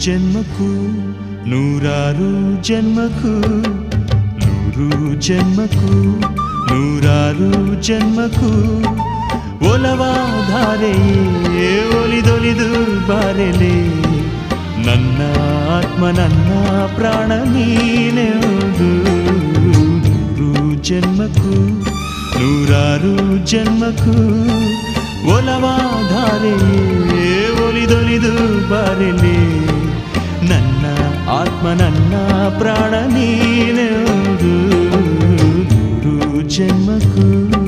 ಜನ್ಮಕ್ಕೂ ನೂರಾರು ಜನ್ಮಕ್ಕೂ ನೂರು ಜನ್ಮಕ್ಕೂ ನೂರಾರು ಜನ್ಮಕ್ಕೂ ಒಲವಾಧಾರೆಯೇ ಒಲಿದೊಲಿದು ಬಾರೆಲೆ ನನ್ನ ಆತ್ಮ ನನ್ನ ಪ್ರಾಣ ನೀನೆಂದು ನೂರು ಜನ್ಮಕ್ಕೂ ನೂರಾರು ಜನ್ಮಕ್ಕೂ ಒಲವಾಧಾರೆಯೇ ಒಲಿದೊಲಿದು ಬಾರೆಲೆ ನನ್ನ ಆತ್ಮ ನನ್ನ ಪ್ರಾಣ ನೀನೆಂದು ನೂರು ಜನ್ಮಕ್ಕೂ